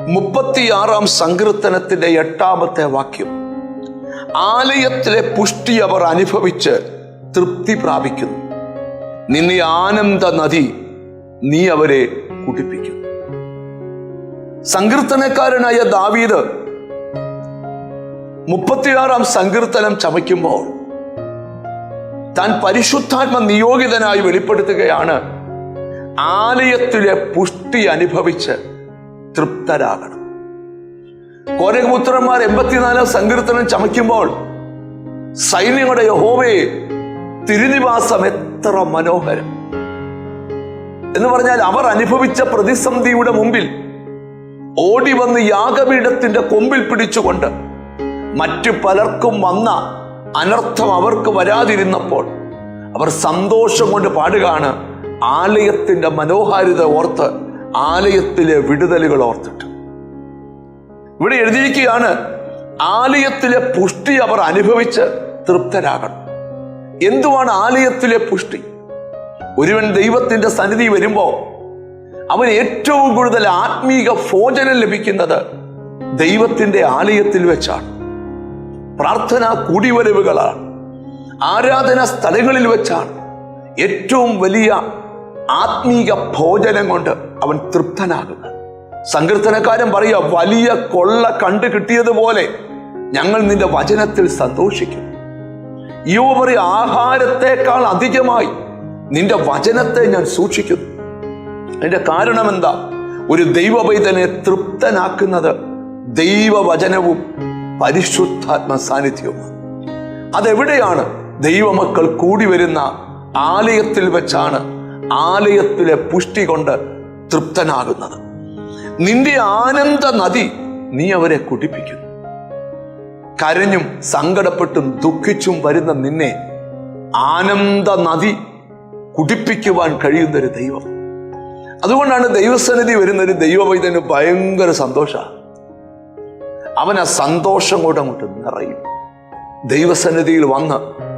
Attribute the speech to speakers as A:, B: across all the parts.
A: 36 സങ്കീർത്തനത്തിന്റെ 8-ാമത്തെ വാക്യം, ആലയത്തിലെ പുഷ്ടി അവർ അനുഭവിച്ച് തൃപ്തി പ്രാപിക്കുന്നു. നിന്നെ ആനന്ദ നദി നീ അവരെ കുടിപ്പിക്കുന്നു. സങ്കീർത്തനക്കാരനായ ദാവീദ് 36 സങ്കീർത്തനം ചമയ്ക്കുമ്പോൾ താൻ പരിശുദ്ധാത്മ നിയോഗിതനായി വെളിപ്പെടുത്തുകയാണ്, ആലയത്തിലെ പുഷ്ടി അനുഭവിച്ച് തൃപ്തരാകണം. കോരഹപുത്രന്മാർ 84 സങ്കീർത്തനം ചമയ്ക്കുമ്പോൾ സൈന്യങ്ങളുടെ യഹോവേ, തിരുനിവാസം എത്ര മനോഹരം എന്ന് പറഞ്ഞാൽ, അവർ അനുഭവിച്ച പ്രതിസന്ധിയുടെ മുമ്പിൽ ഓടി വന്ന് യാഗപീഠത്തിന്റെ കൊമ്പിൽ പിടിച്ചുകൊണ്ട് മറ്റു പലർക്കും വന്ന അനർത്ഥം അവർക്ക് വരാതിരുന്നപ്പോൾ അവർ സന്തോഷം കൊണ്ട് പാടുകയാണ്, ആലയത്തിന്റെ മനോഹാരിത ഓർത്ത്, ആലയത്തിലെ വിടുതലുകൾ ഓർത്തിട്ട്. ഇവിടെ എഴുതിയിരിക്കുകയാണ്, ആലയത്തിലെ പുഷ്ടി അവർ അനുഭവിച്ച് തൃപ്തരാകണം. എന്തുവാണ് ആലയത്തിലെ പുഷ്ടി? ഒരുവൻ ദൈവത്തിന്റെ സന്നിധി വരുമ്പോൾ അവൻ ഏറ്റവും കൂടുതൽ ആത്മീക ഭോജനം ലഭിക്കുന്നത് ദൈവത്തിന്റെ ആലയത്തിൽ വെച്ചാണ്. പ്രാർത്ഥനാ കൂടിവരവുകളാണ്, ആരാധനാ സ്ഥലങ്ങളിൽ വെച്ചാണ് ഏറ്റവും വലിയ ആത്മീക ഭോജനം കൊണ്ട് അവൻ തൃപ്തനാകുന്നത്. സങ്കീർത്തനക്കാരൻ പറയുക, വലിയ കൊള്ള കണ്ടു കിട്ടിയതുപോലെ ഞങ്ങൾ നിന്റെ വചനത്തിൽ സന്തോഷിക്കുന്നു. യോബ് പറയും, ആഹാരത്തെക്കാൾ അധികമായി നിന്റെ വചനത്തെ ഞാൻ സൂക്ഷിക്കുന്നു. അതിന്റെ കാരണം എന്താ? ഒരു ദൈവപൈതനെ തൃപ്തനാക്കുന്നത് ദൈവവചനവും പരിശുദ്ധാത്മ സാന്നിധ്യവുമാണ്. അതെവിടെയാണ്? ദൈവമക്കൾ കൂടി വരുന്ന ആലയത്തിൽ വെച്ചാണ് ആലയത്തിലെ പുഷ്ടി കൊണ്ട് തൃപ്തനാകുന്നത്. നിന്റെ ആനന്ദ നദി നീ അവരെ കുടിപ്പിക്കുന്നു. കരഞ്ഞും സങ്കടപ്പെട്ടും ദുഃഖിച്ചും വരുന്ന നിന്നെ ആനന്ദ നദി കുടിപ്പിക്കുവാൻ കഴിയുന്നൊരു ദൈവം. അതുകൊണ്ടാണ് ദൈവസന്നിധി വരുന്നൊരു ദൈവവൈദ്യന് ഭയങ്കര സന്തോഷമാണ്. അവൻ ആ സന്തോഷം കൊണ്ട് അങ്ങോട്ട് നിറയും. ദൈവസന്നിധിയിൽ വന്ന്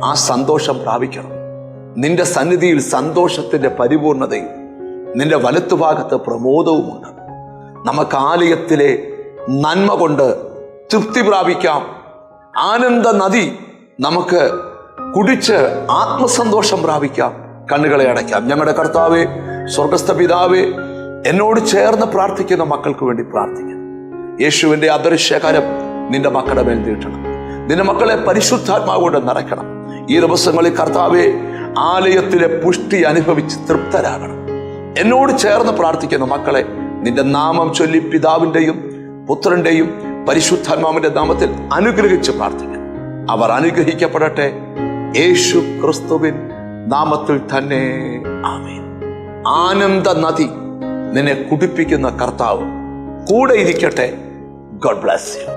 A: ആ സന്തോഷം പ്രാപിക്കണം. നിന്റെ സന്നിധിയിൽ സന്തോഷത്തിന്റെ പരിപൂർണതയും നിന്റെ വലത്തുഭാഗത്ത് പ്രമോദവുമുണ്ട്. നമുക്ക് ആലയത്തിലെ നന്മ കൊണ്ട് തൃപ്തി പ്രാപിക്കാം. ആനന്ദ നദി നമുക്ക് കുടിച്ച് ആത്മസന്തോഷം പ്രാപിക്കാം. കണ്ണുകളെ അടയ്ക്കാം. ഞങ്ങളുടെ കർത്താവേ, സ്വർഗസ്ഥ പിതാവേ, എന്നോട് ചേർന്ന് പ്രാർത്ഥിക്കുന്ന മക്കൾക്ക് വേണ്ടി പ്രാർത്ഥിക്കുന്നു. യേശുവിന്റെ അദൃശ്യകരം നിന്റെ മക്കളുടെ മേൽ നീട്ടണം. നിന്റെ മക്കളെ പരിശുദ്ധാത്മാവ് കൊണ്ട് നിറയ്ക്കണം. ഈ ദിവസങ്ങളിൽ കർത്താവേ, ആലയത്തിലെ പുഷ്ടി അനുഭവിച്ച് തൃപ്തരാകണം. എന്നോട് ചേർന്ന് പ്രാർത്ഥിക്കുന്ന മക്കളെ നിന്റെ നാമം ചൊല്ലി പിതാവിന്റെയും പുത്രന്റെയും പരിശുദ്ധാത്മാവിന്റെ നാമത്തിൽ അനുഗ്രഹിച്ച് പ്രാർത്ഥിക്കണം. അവർ അനുഗ്രഹിക്കപ്പെടട്ടെ, യേശു ക്രിസ്തുവിൻ നാമത്തിൽ തന്നെ. ആമേൻ. ആനന്ദ നദി നിന്നെ കുടിപ്പിക്കുന്ന കർത്താവ് കൂടെ ഇരിക്കട്ടെ. God bless you.